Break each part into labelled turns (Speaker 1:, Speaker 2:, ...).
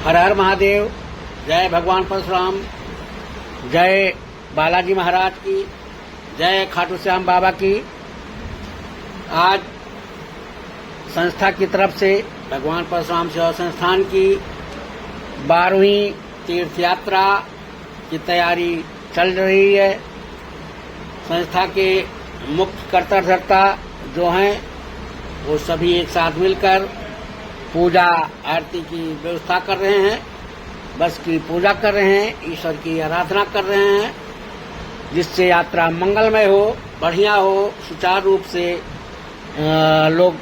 Speaker 1: हर हर महादेव। जय भगवान परशुराम। जय बालाजी महाराज की। जय खाटू श्याम बाबा की। आज संस्था की तरफ से भगवान परशुराम सेवा संस्थान की 12वीं तीर्थ यात्रा की तैयारी चल रही है। संस्था के मुख्य कर्ता जो हैं वो सभी एक साथ मिलकर पूजा आरती की व्यवस्था कर रहे हैं। बस की पूजा कर रहे हैं, ईश्वर की आराधना कर रहे हैं, जिससे यात्रा मंगलमय हो, बढ़िया हो, सुचारू रूप से लोग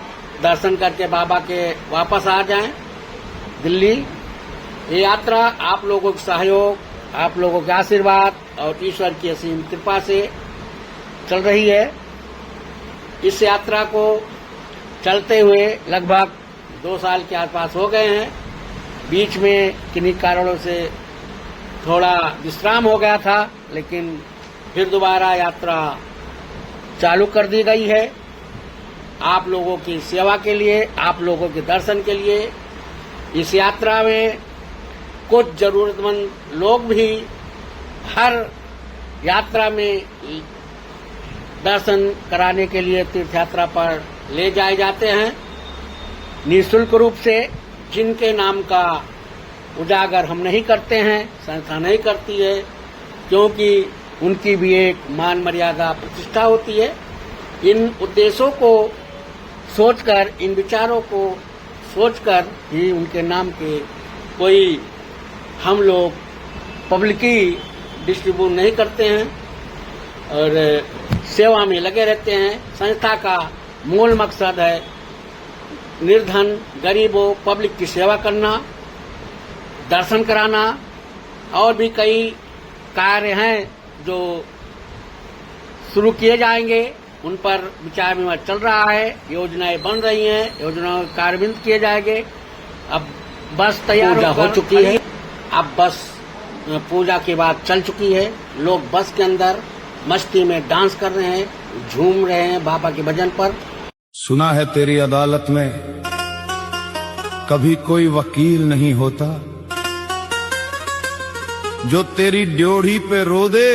Speaker 1: दर्शन करके बाबा के वापस आ जाएं दिल्ली। ये यात्रा आप लोगों के सहयोग, आप लोगों के आशीर्वाद और ईश्वर की असीम कृपा से चल रही है। इस यात्रा को चलते हुए लगभग 2 साल के आसपास हो गए हैं। बीच में किन्हीं कारणों से थोड़ा विश्राम हो गया था, लेकिन फिर दोबारा यात्रा चालू कर दी गई है। आप लोगों की सेवा के लिए, आप लोगों के दर्शन के लिए। इस यात्रा में कुछ जरूरतमंद लोग भी हर यात्रा में दर्शन कराने के लिए तीर्थ यात्रा पर ले जाए जाते हैं निःशुल्क रूप से। जिनके नाम का उजागर हम नहीं करते हैं, संस्था नहीं करती है, क्योंकि उनकी भी एक मान मर्यादा प्रतिष्ठा होती है। इन उद्देश्यों को सोचकर, इन विचारों को सोचकर ही उनके नाम के कोई हम लोग पब्लिकी डिस्ट्रीब्यूट नहीं करते हैं और सेवा में लगे रहते हैं। संस्था का मूल मकसद है निर्धन गरीबों पब्लिक की सेवा करना, दर्शन कराना, और भी कई कार्य हैं जो शुरू किए जाएंगे। उन पर विचार विमर्श चल रहा है, योजनाएं बन रही हैं, योजनाओं के कार्यान्वित किए जाएंगे। अब बस तैयार हो चुकी है। अब बस पूजा के बाद चल चुकी है। लोग बस के अंदर मस्ती में डांस कर रहे हैं, झूम रहे हैं बाबा के भजन पर।
Speaker 2: सुना है तेरी अदालत में कभी कोई वकील नहीं होता, जो तेरी ड्योढ़ी पे रो दे।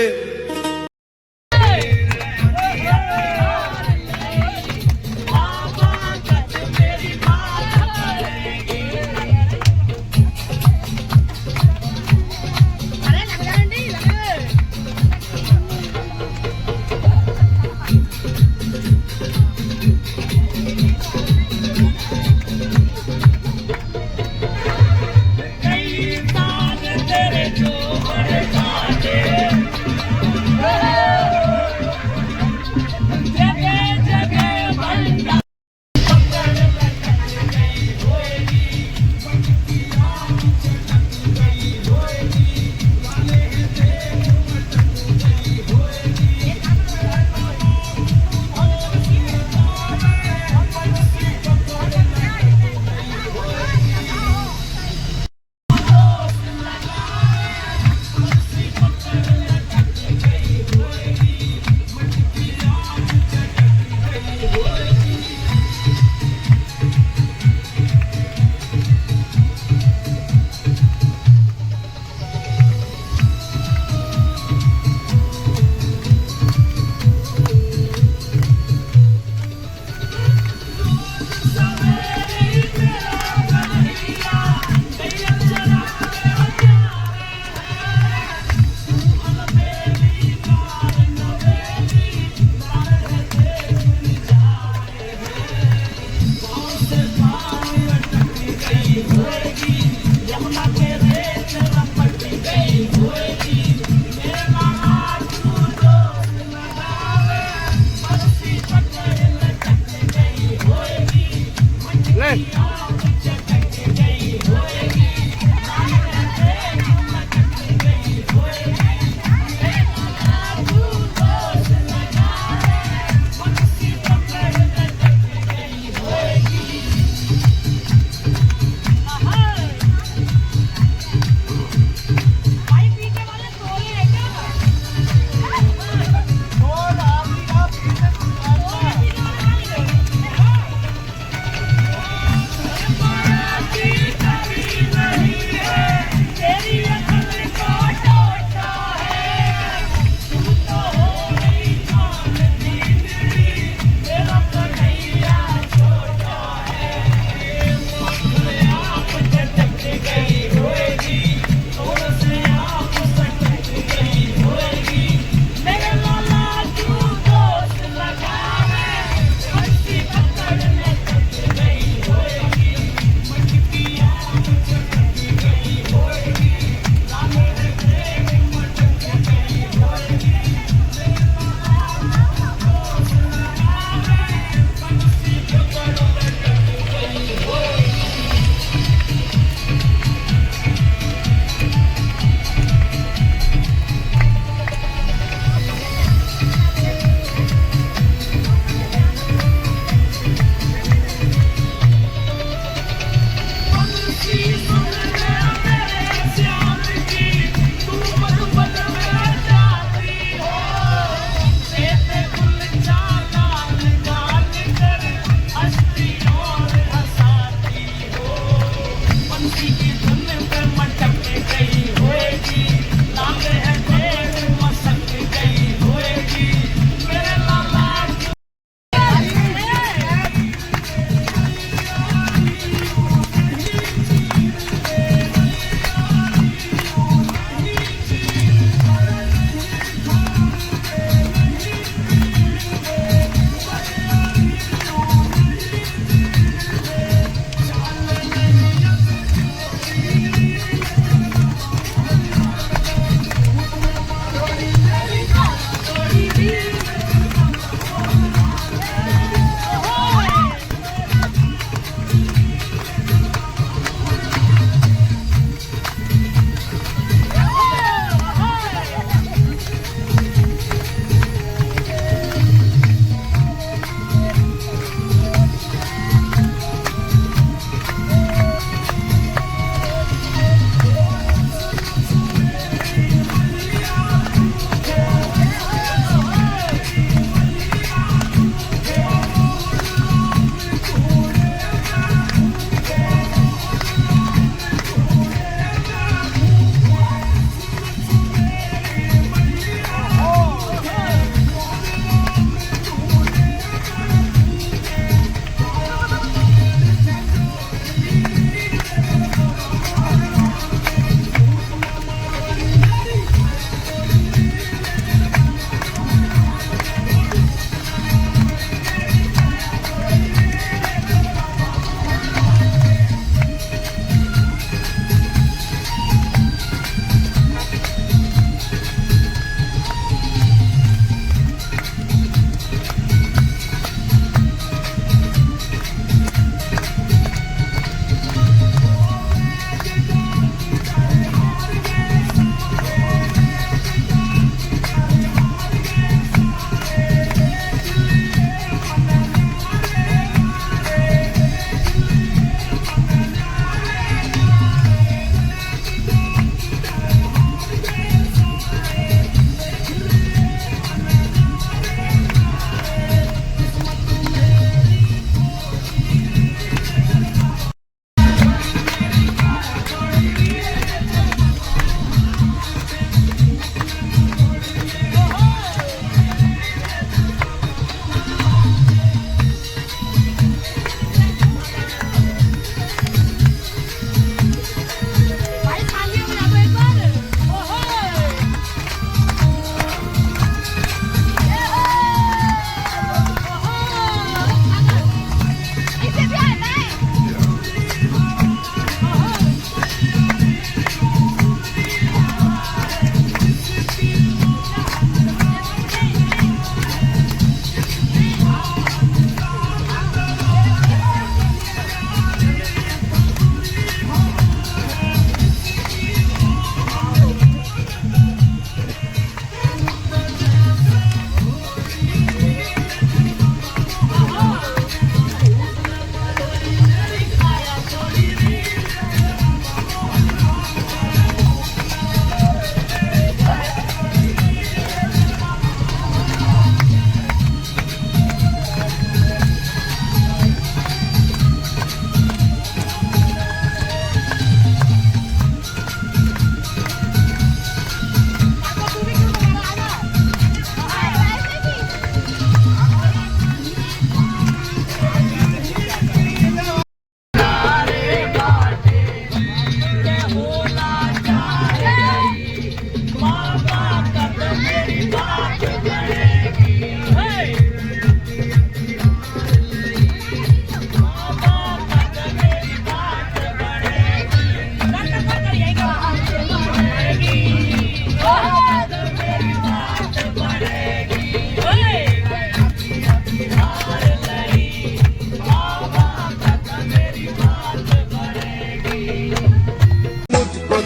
Speaker 3: खुशी की धुन पे मटक गई होएगी, लागे है देख मसक गई होएगी, मेरे लाला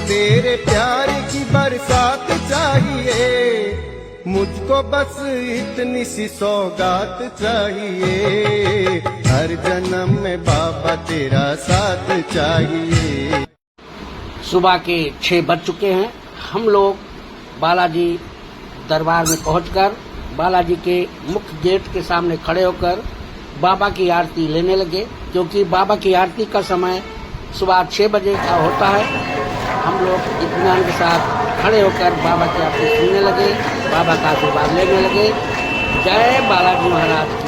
Speaker 4: तेरे प्यार की बरसात चाहिए, मुझको बस इतनी सी सौगात चाहिए, हर जन्म में बाबा तेरा साथ चाहिए।
Speaker 1: सुबह के 6 बज चुके हैं। हम लोग बालाजी दरबार में पहुंचकर बालाजी के मुख्य गेट के सामने खड़े होकर बाबा की आरती लेने लगे, क्योंकि बाबा की आरती का समय सुबह 6 बजे का होता है। हम लोग इत्मीनान के साथ खड़े होकर बाबा की आरती सुनने लगे, बाबा का आशीर्वाद लेने लगे। जय बालाजी महाराज की।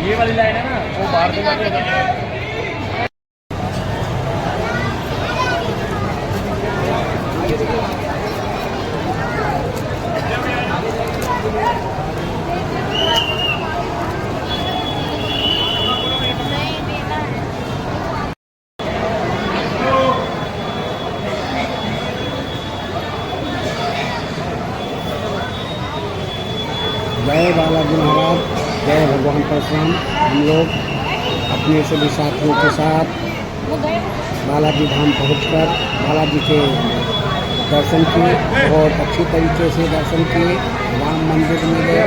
Speaker 3: ये वाली लाइन है ना, वो बाहर से
Speaker 1: जय बालाजी महाराज, जय भगवान परशुराम। हम लोग अपने सभी साथियों के साथ बालाजी धाम पहुंचकर बालाजी के दर्शन किए, बहुत अच्छी तरीके से दर्शन किए। राम मंदिर में गए,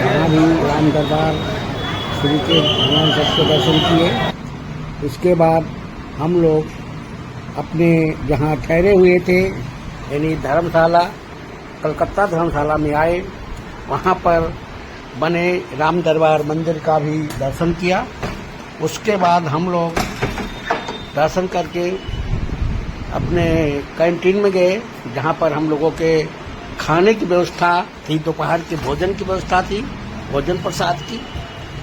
Speaker 1: वहाँ भी राम दरबार श्री के भगवान सबके दर्शन किए। उसके बाद हम लोग अपने जहाँ ठहरे हुए थे यानी धर्मशाला, कलकत्ता धर्मशाला में आए। वहाँ पर बने राम दरबार मंदिर का भी दर्शन किया। उसके बाद हम लोग दर्शन करके अपने कैंटीन में गए, जहाँ पर हम लोगों के खाने की व्यवस्था थी, दोपहर के भोजन की व्यवस्था थी, भोजन प्रसाद की।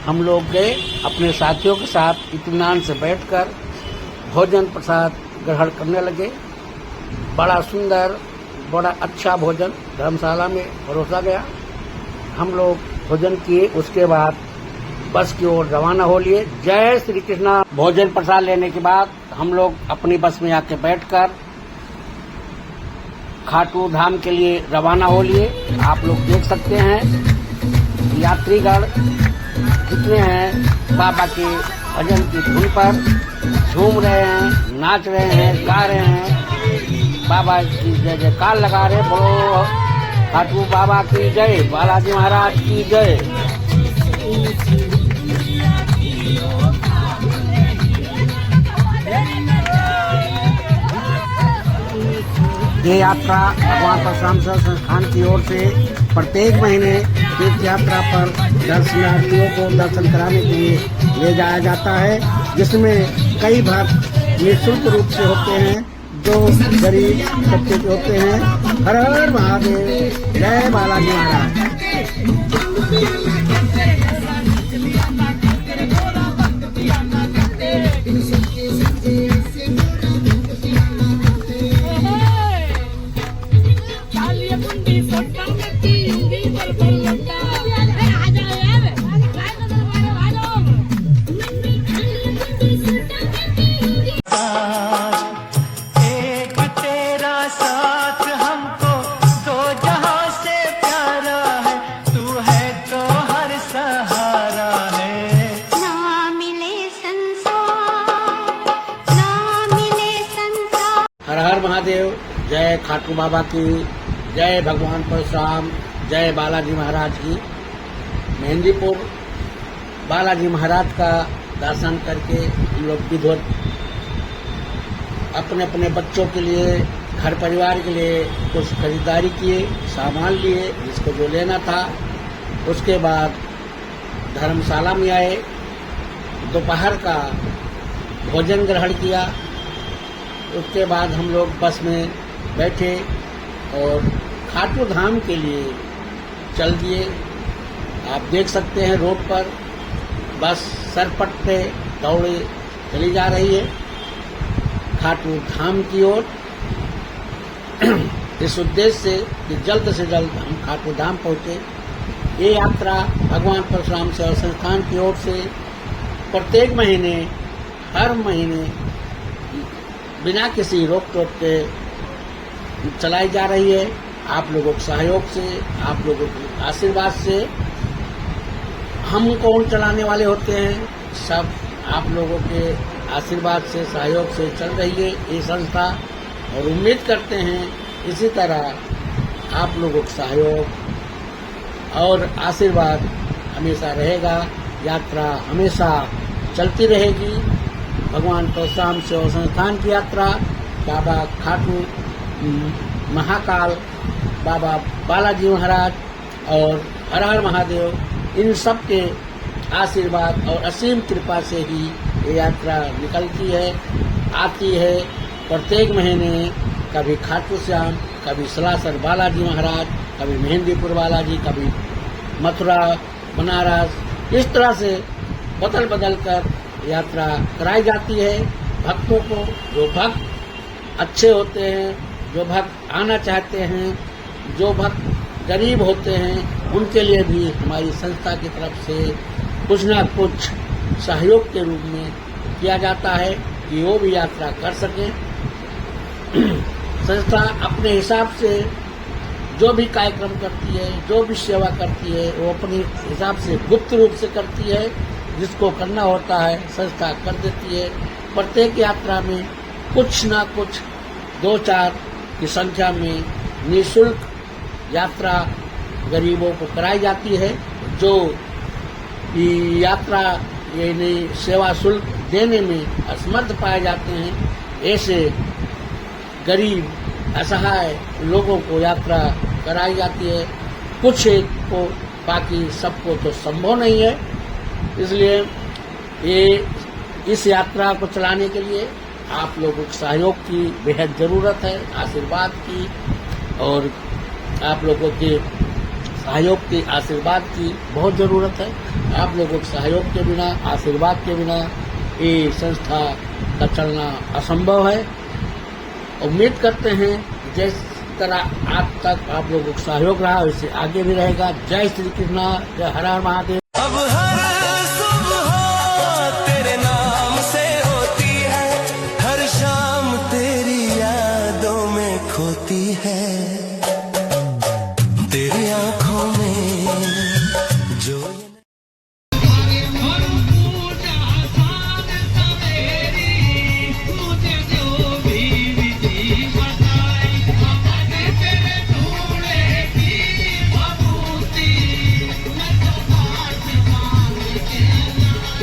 Speaker 1: हम लोग गए अपने साथियों के साथ इत्मीनान से बैठकर भोजन प्रसाद ग्रहण करने लगे। बड़ा सुंदर, बड़ा अच्छा भोजन धर्मशाला में परोसा गया। हम लोग भोजन किए, उसके बाद बस की ओर रवाना हो लिए। जय श्री कृष्णा। भोजन प्रसाद लेने के बाद हम लोग अपनी बस में आके बैठकर खाटू धाम के लिए रवाना हो लिए। आप लोग देख सकते हैं यात्रीगण कितने हैं, बाबा के भजन की धुन पर झूम रहे हैं, नाच रहे हैं, गा रहे हैं, बाबा की जय जयकार लगा रहे। बोलो खाटू बाबा की जय, बालाजी महाराज की जय। ये यात्रा भगवान परशुराम संस्थान की ओर से प्रत्येक महीने तीर्थ यात्रा पर दर्शनार्थियों को दर्शन कराने के लिए ले जाया जाता है, जिसमें कई भक्त निःशुल्क रूप से होते हैं, जो गरीब तबके के होते हैं। हर हर महादेव, जय बालाजी महाराज।
Speaker 3: एक तेरा साथ हम
Speaker 1: जय खाटू बाबा की, जय भगवान परशुराम, जय बालाजी महाराज की। मेहंदीपुर बालाजी महाराज का दर्शन करके हम लोग विधिवत अपने अपने बच्चों के लिए, घर परिवार के लिए कुछ खरीदारी किए, सामान लिए जिसको जो लेना था। उसके बाद धर्मशाला में आए, दोपहर का भोजन ग्रहण किया। उसके बाद हम लोग बस में बैठे और खाटू धाम के लिए चल दिए। आप देख सकते हैं रोड पर बस सरपट पे दौड़े चली जा रही है खाटू धाम की ओर, इस उद्देश्य से कि जल्द से जल्द हम खाटू धाम पहुंचे। ये यात्रा भगवान परशुराम सेवा संस्थान की ओर से प्रत्येक महीने, हर महीने बिना किसी रोक टोक के चलाई जा रही है। आप लोगों के सहयोग से, आप लोगों के आशीर्वाद से, हम कौन चलाने वाले होते हैं, सब आप लोगों के आशीर्वाद से, सहयोग से चल रही है ये संस्था। और उम्मीद करते हैं इसी तरह आप लोगों का सहयोग और आशीर्वाद हमेशा रहेगा। यात्रा हमेशा चलती रहेगी। भगवान परशुराम सेवा संस्थान की यात्रा, बाबा खाटू महाकाल, बाबा बालाजी महाराज और हर हर महादेव, इन सब के आशीर्वाद और असीम कृपा से ही ये यात्रा निकलती है, आती है। प्रत्येक महीने कभी खाटू श्याम, कभी सलासर बालाजी महाराज, कभी मेहंदीपुर बालाजी, कभी मथुरा, बनारस, इस तरह से बदल बदल कर यात्रा कराई जाती है भक्तों को। जो भक्त अच्छे होते हैं, जो भक्त आना चाहते हैं, जो भक्त गरीब होते हैं, उनके लिए भी हमारी संस्था की तरफ से कुछ न कुछ सहयोग के रूप में किया जाता है कि वो भी यात्रा कर सकें। संस्था अपने हिसाब से जो भी कार्यक्रम करती है, जो भी सेवा करती है, वो अपने हिसाब से गुप्त रूप से करती है। जिसको करना होता है संस्था कर देती है। प्रत्येक यात्रा में कुछ ना कुछ 2-4 की संख्या में निःशुल्क यात्रा गरीबों को कराई जाती है। जो यात्रा यानी सेवा शुल्क देने में असमर्थ पाए जाते हैं, ऐसे गरीब असहाय लोगों को यात्रा कराई जाती है। कुछ एक को, बाकी सबको तो संभव नहीं है। इसलिए ये इस यात्रा को चलाने के लिए आप लोगों के सहयोग की बेहद जरूरत है, आशीर्वाद की, और आप लोगों के सहयोग की, आशीर्वाद की बहुत जरूरत है। आप लोगों के सहयोग के बिना, आशीर्वाद के बिना ये संस्था का चलना असंभव है। उम्मीद करते हैं जिस तरह आज तक आप लोगों का सहयोग रहा, वैसे आगे भी रहेगा। जय श्री कृष्णा, जय हर हर महादेव।
Speaker 5: अब हर सुबह तेरे नाम से होती है, हर शाम तेरी यादों में खोती है। तेरी आंखों में जो
Speaker 3: और पूजा साध सवेरी, मुझे जो भी विधि बताई, मैंने तेरे ढूंढे की बबूती, मैं तो पाठ मांग के लाई,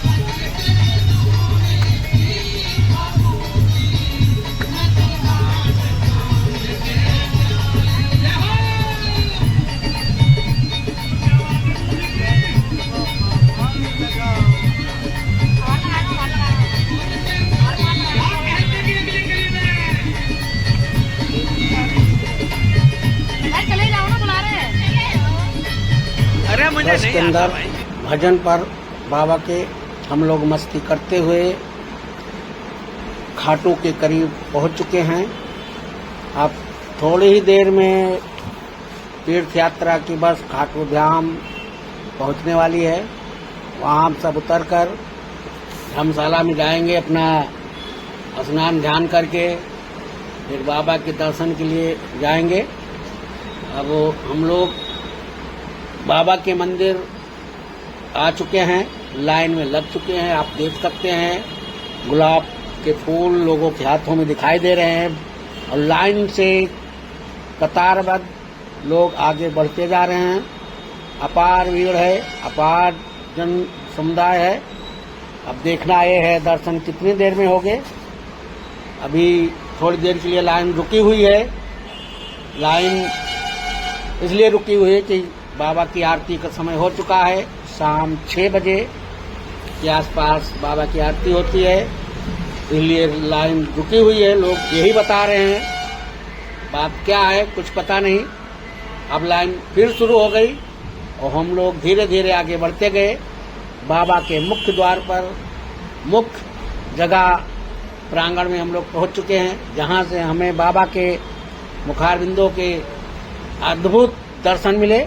Speaker 3: मैंने तेरे ढूंढे की बबूती, मैं तो पाठ मांग के लाई।
Speaker 6: चले जाओ ना, बुला रहे हैं।
Speaker 1: बस के अंदर भजन पर बाबा के हम लोग मस्ती करते हुए खाटू के करीब पहुंच चुके हैं। अब थोड़ी ही देर में तीर्थ यात्रा की बस खाटू धाम पहुंचने वाली है। वहाँ हम सब उतरकर धर्मशाला में जाएंगे, अपना स्नान ध्यान करके फिर बाबा के दर्शन के लिए जाएंगे। अब हम लोग बाबा के मंदिर आ चुके हैं, लाइन में लग चुके हैं। आप देख सकते हैं गुलाब के फूल लोगों के हाथों में दिखाई दे रहे हैं। और लाइन से कतारबद्ध लोग आगे बढ़ते जा रहे हैं। अपार भीड़ है, अपार जन समुदाय है। अब देखना ये है दर्शन कितनी देर में होंगे। अभी थोड़ी देर के लिए लाइन रुकी हुई है। लाइन इसलिए रुकी हुई है कि बाबा की आरती का समय हो चुका है। शाम 6 बजे के आसपास बाबा की आरती होती है, इसलिए लाइन रुकी हुई है। लोग यही बता रहे हैं, बात क्या है कुछ पता नहीं। अब लाइन फिर शुरू हो गई और हम लोग धीरे धीरे आगे बढ़ते गए। बाबा के मुख्य द्वार पर, मुख्य जगह प्रांगण में हम लोग पहुंच चुके हैं, जहां से हमें बाबा के मुखारबिंदों के अद्भुत दर्शन मिले।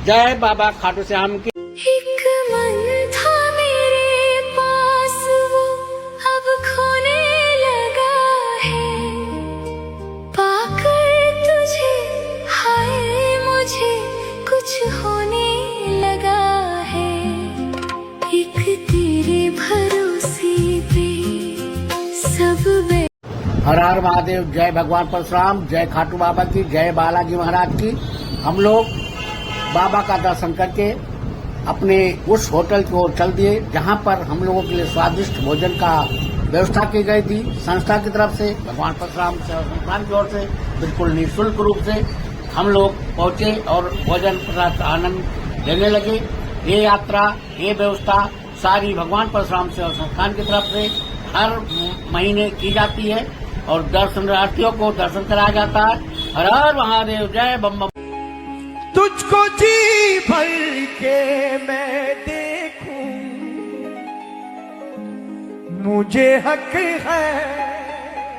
Speaker 1: जय बाबा खाटू श्याम की।
Speaker 7: एक मन था मेरे पास वो अब खोने लगा है, पाकर तुझे हाय मुझे कुछ होने लगा है। एक तेरे भरोसे पे सब
Speaker 1: हर हर महादेव। जय भगवान परशुराम, जय खाटू बाबा की, जय बालाजी महाराज की। हम लोग बाबा का दर्शन करके अपने उस होटल की ओर चल दिए जहां पर हम लोगों के लिए स्वादिष्ट भोजन का व्यवस्था की गई थी संस्था की तरफ से, भगवान परशुराम सेवा संस्थान की ओर से। बिल्कुल निःशुल्क रूप से हम लोग पहुंचे और भोजन पदार्थ का आनंद लेने लगे। ये यात्रा, ये व्यवस्था सारी भगवान परशुराम सेवा संस्थान की तरफ से हर महीने की जाती है और दर्शनार्थियों को दर्शन कराया जाता है। हर हर महादेव, जय बम बम।
Speaker 3: तुझको जी भर के मैं देखूं, मुझे हक है